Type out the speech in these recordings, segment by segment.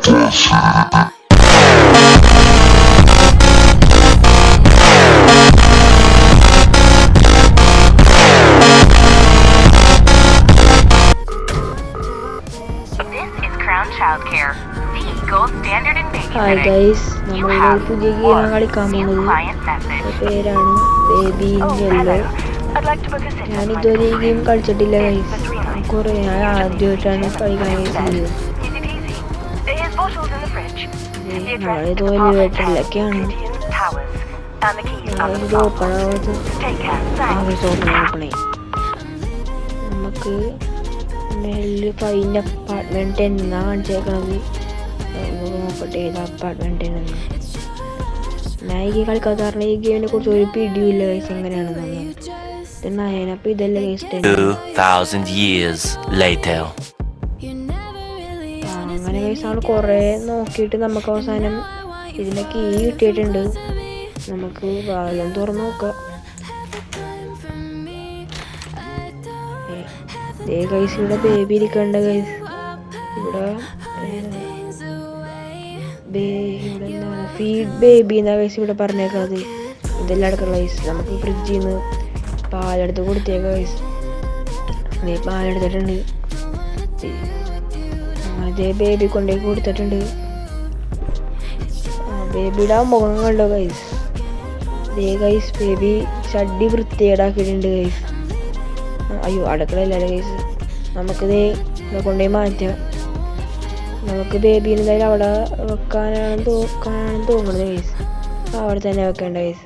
Hi guys, നമ്മളിവിടെ ഒരു പുതിയ ഗെയിമാണ് കളിക്കാൻ പോകുന്നത്. പേരാണ് ബേബി ഇൻ യെല്ലോ. ഞാനിതുവരെ ഈ ഗെയിം കളിച്ചിട്ടില്ല ഗൈസ്. ഞാൻ ആദ്യമായിട്ടാണ് കളിക്കാൻ ഗൈസ്. നമ്മളിത് എലിവേറ്ററിലൊക്കെയാണ്. ഇത് ഓപ്പൺ ആവാത്ത നമുക്ക് മേളിൽ ഫൈൻ്റെ അപ്പാർട്ട്മെൻറ്റ് എന്നാ കാണിച്ചേക്കണത്. നോക്കട്ടെ ഏത് അപ്പാർട്ട്മെൻറ്റിനെന്ന്. ഞാൻ ഈ കളിക്കാൻ കാരണം ഈ ഗെയിമിനെ കുറിച്ച് ഒരു പിടിയില്ല ഗൈസ് എങ്ങനെയാണെന്ന്. നയനപ്പം ഇതല്ല ഗൈസ് 2000 years later. അങ്ങനെ ഗൈസ് നമ്മൾ കുറേ നോക്കിയിട്ട് നമുക്ക് അവസാനം ഇതിൻ്റെ കീ കിട്ടിയിട്ടുണ്ട്. നമുക്ക് വാലം തുറന്ന് നോക്കാം. ഗൈസ് ഇവിടെ ബേബി ഇരിക്കണ്ട ഗൈസ്. ഇവിടെ ഫീഡ് ബേബി എന്നാ ഗൈസ് ഇവിടെ പറഞ്ഞേക്കുന്നത്. ഇതെല്ലാം എടുക്കണം ഗൈസ്. നമുക്ക് ഫ്രിഡ്ജിൽ നിന്ന് പാലെടുത്ത് കൊടുത്തേക്കാം ഗൈസ്. അതേ പാലെടുത്തിട്ടുണ്ട്. അതേ ബേബി കൊണ്ടേ കൊടുത്തിട്ടുണ്ട്. ബേബിയുടെ മുഖം കണ്ടോ ഗൈസ്. അതേ ഗൈസ് ബേബി ചട്ടി വൃത്തികേടാക്കിയിട്ടുണ്ട് ഗൈസ്. അയ്യോ അടുക്കളയില്ലല്ലോ ഗൈസ്. നമുക്കിതേ ഇവിടെ കൊണ്ടുപോയി മാറ്റാം. നമുക്ക് ബേബീനെ എന്തായാലും അവിടെ വെക്കാനാണെന്ന് തോന്നുന്നത് ഗൈസ്. അവിടെ തന്നെ വെക്കേണ്ട ഗൈസ്.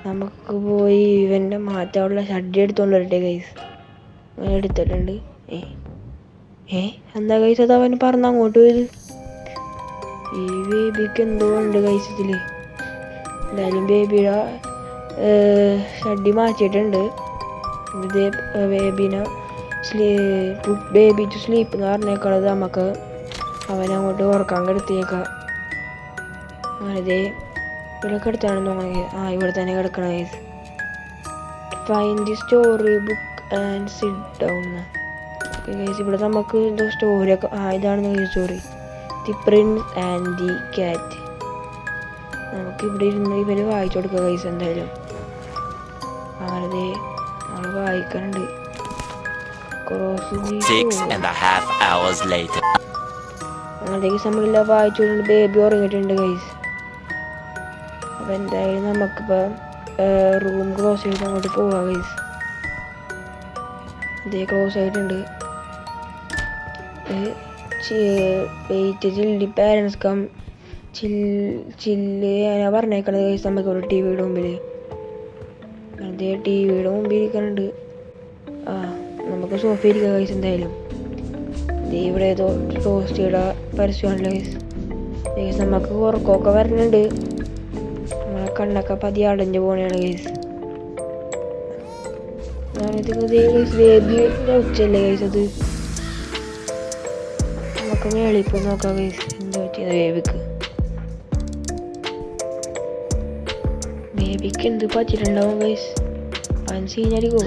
നമുക്ക് പോയി ഇവൻ്റെ മാറ്റാനുള്ള ഷഡ്ഡി എടുത്തുകൊണ്ട് വരട്ടെ ഗൈസ്. അങ്ങനെ എടുത്തിട്ടുണ്ട്. എന്താ ഗൈസ് അത് അവന് പറഞ്ഞ അങ്ങോട്ട് പോയത്. ഈ ബേബിക്ക് എന്തോ ഉണ്ട് ഗൈസ് ഇതിൽ. എന്തായാലും ബേബിയുടെ ഷഡ്ഡി മാറ്റിയിട്ടുണ്ട്. ഇത് ബേബിനെ ബേബി ടു സ്ലീപ്പ് എന്ന് പറഞ്ഞേക്കണത്. നമുക്ക് അവനങ്ങോട്ട് ഉറക്കാൻ കിടത്തിയേക്കാം. അങ്ങനെ ഇവിടെ കിടത്താണെന്ന് തോന്നുന്നത്. ഇവിടെ തന്നെ കിടക്കണം guys. Find the story book and sit down. Guys ഇവിടെ നമുക്ക് എന്തോ സ്റ്റോറിയൊക്കെ ഇതാണ് story. The prince and the cat. നമുക്ക് ഇവിടെ ഇരുന്ന് ഇവര് വായിച്ചു കൊടുക്കുക ഗൈസ്. എന്തായാലും അങ്ങനെ നമ്മൾ വായിക്കാനുണ്ട്. അങ്ങനത്തേക്ക് നമ്മളെല്ലാം വായിച്ചുകൊണ്ട് ബേബി ഉറങ്ങിയിട്ടുണ്ട് ഗൈസ്. അപ്പം എന്തായാലും നമുക്കിപ്പോൾ റൂം ക്ലോസ് ചെയ്ത് അങ്ങോട്ട് പോവാം ഗൈസ്. ഇതേ ക്ലോസ് ആയിട്ടുണ്ട്. വെയിറ്റ് ചില്ലി പാരൻസ് കം ചില്ല് ഞാൻ പറഞ്ഞേക്കണത് ഗൈസ്. നമുക്ക് ഇവിടെ ടി വിയുടെ മുമ്പിൽ അതേ ടി വിയുടെ മുമ്പിൽ ഇരിക്കുന്നുണ്ട്. നമുക്ക് സോഫ ഇരിക്കാം ഗൈസ്. എന്തായാലും ഇവിടെ ഏതോ ടോസ്റ്റിയുടെ പരസ്യമാണല്ലോ ഗൈസ്. നമുക്ക് ഉറക്കമൊക്കെ വരുന്നുണ്ട്. നമ്മളെ കണ്ണൊക്കെ പതി അടഞ്ഞു പോകണയാണ് ഗൈസ്. ബേബി ഉച്ചല്ലേ ഗൈസ്. അത് നമുക്ക് മേളിപ്പോൾ നോക്കാം ഗൈസ്. എന്താ പറ്റിയത് ബേബിക്ക് എന്ത് പറ്റിയിട്ടുണ്ടാവും ഗൈസ്. അവൻ സീനായിരിക്കോ.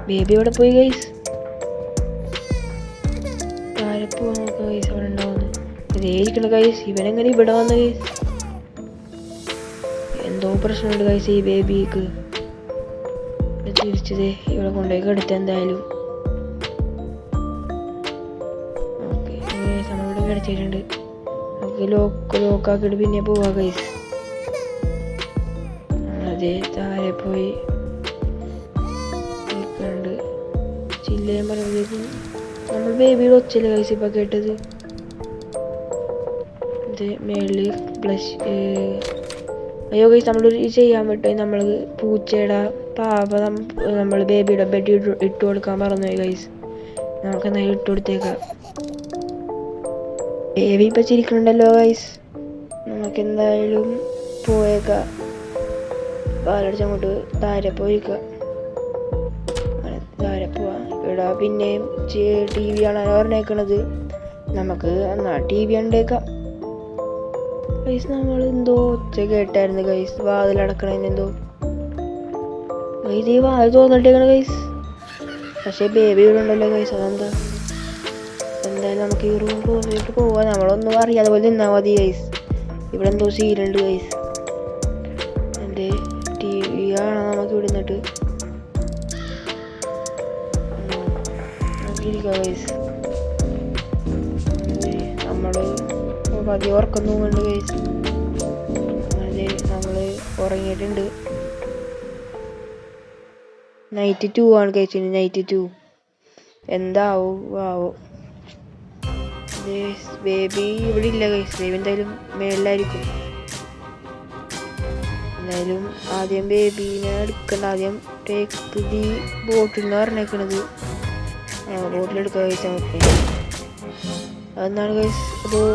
ബേബി ഇവിടെ പോയി ഗൈസ്. താരപ്പോ നോക്കാം ഗൈസ്. അവിടെ ഉണ്ടാവുന്നു ഇതേരിക്കണ ഗൈസ്. ഇവനെങ്ങനെ ഇവിടെ വന്ന ഗൈസ്. എന്തോ പ്രശ്നമുണ്ട് ഗൈസ് ഈ ബേബിക്ക്. തിരിച്ചതേ ഇവിടെ കൊണ്ടുപോയി കിടത്ത. എന്തായാലും ഓക്കെ നമ്മളിവിടെ കിടത്തിയിട്ടുണ്ട്. നമുക്ക് ലോക്കാക്കിയിട്ട് പിന്നെ പോവാ ഗൈസ്. അതേ താഴെ പോയി ചില്ലേൻ പറയുമ്പോഴേക്കും നമ്മൾ ബേബിയുടെ ഒച്ചല്ലേ ഗൈസ് ഇപ്പം കേട്ടത്. ഇത് മേളിൽ ബ്ലഷ്. അയ്യോ ഗൈസ് നമ്മൾ ചെയ്യാൻ വിട്ടു. നമ്മൾ പൂച്ചയുടെ പാവ നമ്മൾ ബേബിയുടെ ബെഡ് ഇട്ട് കൊടുക്കാൻ മറന്നുപോയി ഗൈസ്. നമുക്ക് എന്തായാലും ഇട്ട് കൊടുത്തേക്കാം. ബേബി ഇപ്പം ചിരിക്കണുണ്ടല്ലോ ഗൈസ്. നമുക്ക് എന്തായാലും പോയേക്കാം. പാലടിച്ച് അങ്ങോട്ട് താരെ പോയിക്കാം. താരെ പോവാം. ഇവിടെ പിന്നെയും ടി വി ആണല്ലോ പറഞ്ഞേക്കണത്. നമുക്ക് എന്നാ ടി വി കണ്ടേക്കാം ഗൈസ്. നമ്മൾ എന്തോ ഒച്ച കേട്ടായിരുന്നു ഗൈസ്. വാതിലടക്കണെന്തോ ഗൈസ്. ഈ വാതിൽ തോന്നിട്ടേക്കണ ഗൈസ്. പക്ഷെ ബേബി ഇവിടെ ഉണ്ടല്ലോ ഗൈസ്. അതെന്താ എന്തായാലും നമുക്ക് ഈ റൂം ക്ലോസ് ചെയ്തിട്ട് പോവാം. നമ്മളൊന്നും അറിയാതെ പോലെ നിന്നാൽ മതി ഗൈസ്. ഇവിടെ എന്തോ സീനുണ്ട് ഗൈസ്. എൻ്റെ ടി വി കാണാം നമുക്ക് ഇവിടെ നിന്നിട്ട് ഇരിക്കാം ഗൈസ്. നമ്മള് പതിയെ ഉറക്കം തൂങ്ങുന്നുണ്ട് ഗൈസ്. അതെ നമ്മള് ഉറങ്ങിയിട്ടുണ്ട്. നൈറ്റ് 2 ആണ് കഴിച്ചത്. നൈറ്റ് 2 എന്താവും ആവോ. ബേബി ഇവിടെ ഇല്ല ഗൈസ്. ബേബി എന്തായാലും മേളിലായിരിക്കും. എന്തായാലും ആദ്യം ബേബീനെ എടുക്കണ്ട. ആദ്യം ടേക്ക് ദി ബോട്ടിൽ എന്ന് പറഞ്ഞേക്കണത്. ബോട്ടിലെടുക്കുക ഗൈസ്. നമുക്ക് അതെന്താണ് ഗൈസ് അപ്പോൾ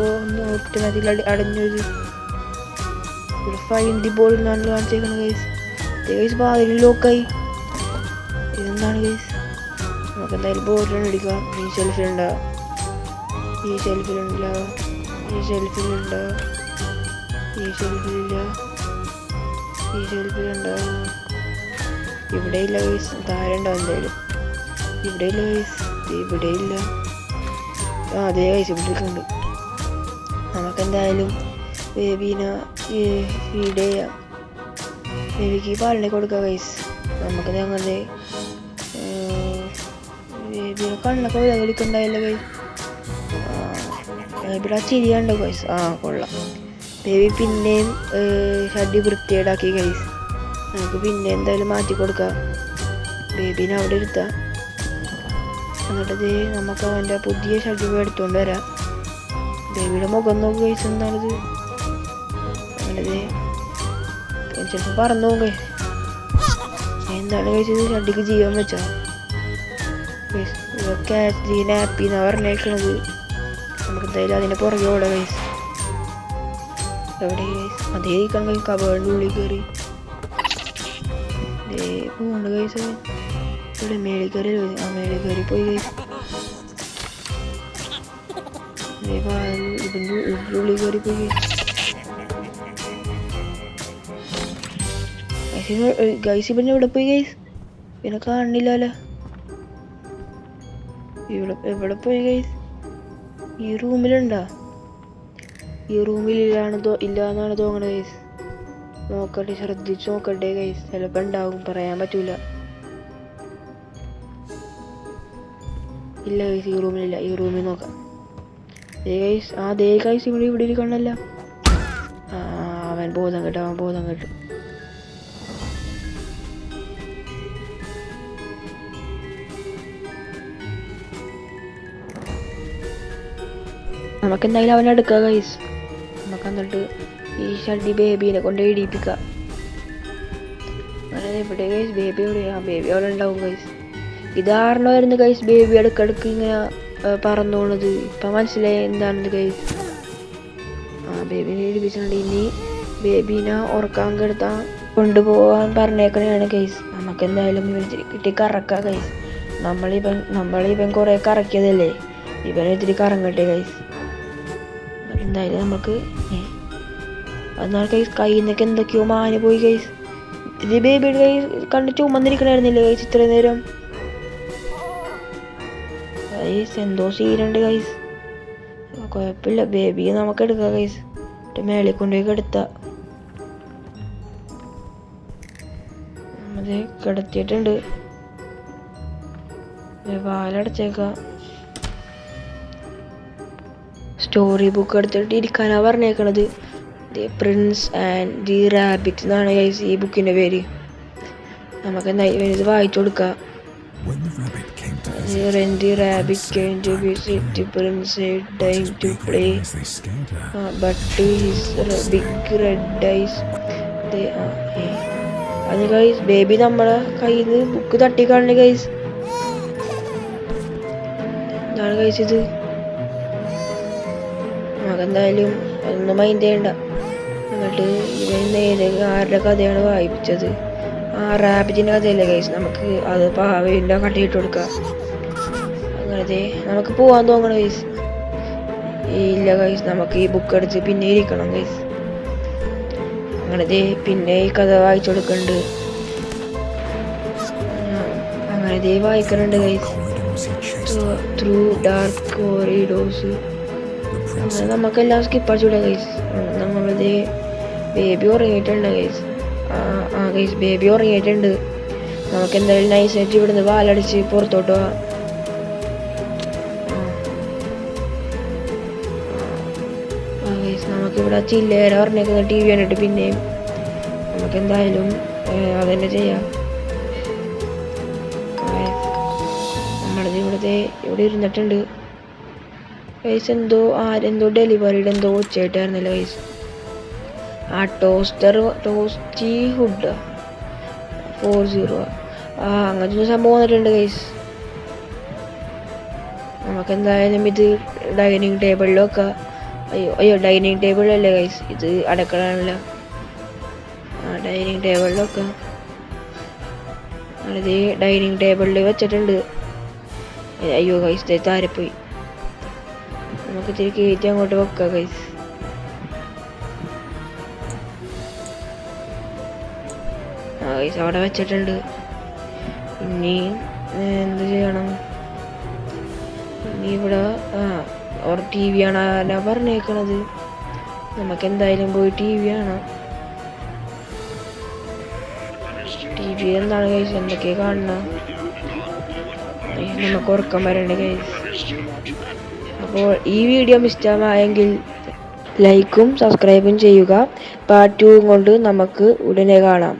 ഒറ്റമതിൽ അടഞ്ഞൊരു ഫൈൻ ദി ബോൾ എന്നാണ് കാണിച്ചേക്കുന്നത് ഗൈസ്. ഗൈസ് വാതിൽ ലോക്കായി. ഇതെന്താണ് ഗൈസ്? നമുക്ക് എന്തായാലും ബോട്ടിലാണ് എടുക്കാം. ഈ ഷെൽഫിലുണ്ടാവും. ഈ ഷെൽഫിലുണ്ട. ഈ ഷെൽഫിലുണ്ട. ഈ ഷെൽഫിലില്ല. ഈ ഷെൽഫിലുണ്ടാവും. ഇവിടെ ഇല്ല ഗൈസ്. താഴെ ഉണ്ടാവും എന്തായാലും. ഇവിടെ ഇല്ല ഗൈസ്. ഇവിടെ ഇല്ല. അതേ ഗൈസ് ഇവിടെ ഇരിക്കുന്നുണ്ട്. നമുക്കെന്തായാലും ബേബീനെ ഫീഡ് ചെയ്യാം. ബേബിക്ക് പാലിനെ കൊടുക്കാം ഗൈസ്. നമുക്ക് ഞങ്ങളുടെ ബേബിയുടെ കണ്ണൊക്കെ കളിക്കണ്ടായില്ല ഗൈസ്. ബേബിയുടെ ആ ചിരിയുണ്ടോ ഗൈസ്? കൊള്ളാം. ബേബി പിന്നെയും ഷഡ്ഡി വൃത്തിയേടാക്കി ഗൈസ്. നമുക്ക് പിന്നെ എന്തായാലും മാറ്റി കൊടുക്കാം. ബേബീനെ അവിടെ ഇരുത്താം. എന്നിട്ട് നമുക്ക് അവൻ്റെ പുതിയ ഷഡ്ഡി എടുത്തുകൊണ്ട് വരാം. ബേബിയുടെ മുഖം നോക്ക് ഗൈസ്. എന്താണിത്? അങ്ങനെ ചിലപ്പോൾ പറന്നു പോകും ഗൈസ്. എന്താണ് കഴിച്ചത്? ഷഡ്ഡിക്ക് ജീവൻ വെച്ചാ ക്യാച്ച് നാപ്പി എന്നാ പറഞ്ഞേക്കണത്. നമുക്ക് എന്തായാലും അതിൻ്റെ പുറകെ ഓടാം ഗൈസ്. എവിടെ ഗൈസ്? അതേ ഇരിക്കണം ഗൈസ്. കബേർഡിൻ്റെ ഉള്ളിൽ കയറി പോകണ്ട ഗൈസ്. ഇവിടെ മേളിൽ കയറി. മേളിൽ കയറി പോയി ഗൈസ്. ഇതിൻ്റെ ഉള്ളിൽ കയറി പോയി ഗൈസ്. ഇവൻ എവിടെ പോയി ഗൈസ്? പിന്നെ കാണുന്നില്ലല്ലോ. എവിടെ പോയി ഗൈസ്? ഈ റൂമിലുണ്ടോ? ഈ റൂമിൽ ഇല്ലാന്നാണ് തോന്നണത് ഗൈസ്. നോക്കട്ടെ, ശ്രദ്ധിച്ച് നോക്കട്ടെ ഗൈസ്. ചിലപ്പോൾ ഉണ്ടാവും, പറയാൻ പറ്റൂല. ഇല്ല ഗൈസ്, ഈ റൂമിലില്ല. ഈ റൂമിൽ നോക്കാം. ഗൈസ് ദേ ഗൈസ് ഇവിടെ ഇരിക്കണല്ല. അവൻ ബോധം കേട്ടു. നമുക്ക് എന്തായാലും അവനെ എടുക്കാം ഗൈസ്. നമുക്ക് എന്നിട്ട് ഈ ഷഡ്ഡി ബേബീനെ കൊണ്ട് ഇടിപ്പിക്കാം. അങ്ങനെ ഇവിടെ ഗൈസ് ബേബി എവിടെയാ? ബേബി അവിടെ ഉണ്ടാവും ഗൈസ്. ഇതാരണമായിരുന്നു ഗൈസ് ബേബി ഇടക്കിടക്ക് ഇങ്ങനെ പറന്നു പോണത്. ഇപ്പം മനസ്സിലായി എന്താണെന്ന് ഗൈസ്. ബേബീനെ ഇടിപ്പിച്ചിട്ടുണ്ട്. ഇനി ബേബീനെ ഉറക്കാൻ കെടുത്താൻ കൊണ്ടുപോകാൻ പറഞ്ഞേക്കണതാണ് ഗൈസ്. നമുക്ക് എന്തായാലും കിട്ടി കറക്കാം ഗൈസ്. നമ്മളിവൻ കുറേ കറക്കിയതല്ലേ. ഇവനെ ഇത്തിരി കറങ്ങട്ടെ ഗൈസ്. എന്തായാലും നമുക്ക് എന്നാൽ ഗൈസ് കയ്യിൽ നിന്നൊക്കെ എന്തൊക്കെയോ മാന് പോയി ഗൈസ്. ഇത് ബേബിയുടെ ഗൈസ് കണ്ട് ചുമന്നിരിക്കണായിരുന്നില്ലേ ഗൈസ് ഇത്ര നേരം? ഗൈസ് എന്തോ സീനുണ്ട് ഗൈസ്. കുഴപ്പമില്ല, ബേബിയെ നമുക്ക് എടുക്കാം ഗൈസ്. മേളിൽ കൊണ്ടുപോയി കിടത്താം. അത് കിടത്തിയിട്ടുണ്ട്. വാലടച്ചേക്കാം. സ്റ്റോറി ബുക്ക് എടുത്തിട്ട് ഇരിക്കാനാ പറഞ്ഞേക്കണത്. The prince and the rabbit എന്നാണ് ഗൈസ് ഈ ബുക്കിന്റെ പേര്. നമുക്ക് എന്തായാലും ഇത് വായിച്ചു കൊടുക്കാം. When the rabbit came to visit the prince, said time to play, but to his big red eyes, അത് ഗൈസ് ബേബി നമ്മളെ കയ്യിൽ നിന്ന് ബുക്ക് തട്ടിക്കാണല്ലേ ഗൈസ്. എന്താണ് ഗൈസ് ഇത്? നമുക്കെന്തായാലും അതൊന്നും മൈൻഡ് ചെയ്യണ്ട. എന്നിട്ട് ഇവൻ നേരെ ആരുടെ കഥയാണ് വായിപ്പിച്ചത്? റാബിറ്റിൻ്റെ കഥയല്ലേ ഗൈസ്. നമുക്ക് അത് പാവയുടെ കട്ടിയിട്ട് കൊടുക്കാം. അങ്ങനത്തെ നമുക്ക് പോവാൻ തോന്നണം ഗൈസ്. ഇല്ല ഗൈസ്, നമുക്ക് ഈ ബുക്ക് എടുത്ത് പിന്നെ ഇരിക്കണം ഗൈസ്. അങ്ങനത്തെ പിന്നെ ഈ കഥ വായിച്ചു കൊടുക്കുന്നുണ്ട്. അങ്ങനത്തെ വായിക്കുന്നുണ്ട് ഗൈസ്. Through dark corridors. അങ്ങനെ നമുക്കെല്ലാം സ്കിപ്പ് അടിച്ചുകൂടാ ഗൈസ്. നമ്മളിത് ബേബി ഉറങ്ങിയിട്ടുണ്ട് ഗൈസ്. ഗൈസ് ബേബി ഉറങ്ങിയിട്ടുണ്ട്. നമുക്ക് എന്തായാലും നൈസായിട്ട് ഇവിടുന്ന് വാലടിച്ച് പുറത്തോട്ട് പോവാം. നമുക്കിവിടെ ചില്ലേര പറഞ്ഞേക്കുന്ന TV കണ്ടിട്ട് പിന്നെയും നമുക്ക് എന്തായാലും അതന്നെ ചെയ്യാം. നമ്മളിത് ഇവിടെ ഇരുന്നിട്ടുണ്ട് ഗൈസ്. എന്തോ ഡെലിവറിയുടെ എന്തോ ഉച്ചയായിട്ടായിരുന്നല്ലോ ഗൈസ്. ടോസ്റ്റി ഹുഡ് 40 അങ്ങനത്തെ സംഭവം വന്നിട്ടുണ്ട് ഗൈസ്. നമുക്കെന്തായാലും ഇത് ഡൈനിങ് ടേബിളിലൊക്കെ അയ്യോ ഡൈനിങ് ടേബിളല്ലേ ഗൈസ്, ഇത് അടക്കളാണല്ലോ. ഡൈനിങ് ടേബിളിലൊക്കെ ഇത് ഡൈനിങ് ടേബിളിൽ വെച്ചിട്ടുണ്ട്. അയ്യോ ഗൈസ് താരപ്പോയി. നമുക്ക് ഇത്തിരി കയറ്റി അങ്ങോട്ട് വെക്കാം ഗൈസ്. ഗൈസ് അവിടെ വെച്ചിട്ടുണ്ട്. ഇനി എന്ത് ചെയ്യണം? ഇനി ഇവിടെ TV ആണ് പറഞ്ഞേക്കണത്. നമുക്ക് എന്തായാലും പോയി TV കാണാം. TV എന്താണ് ഗൈസ്, എന്തൊക്കെയാ കാണണം? നമുക്ക് ഉറക്കം വരണ്ട ഗൈസ്. അപ്പോൾ ഈ വീഡിയോ ഇഷ്ടമായെങ്കിൽ ലൈക്കും സബ്സ്ക്രൈബും ചെയ്യുക. പാർട്ട് 2 കൊണ്ട് നമുക്ക് ഉടനെ കാണാം.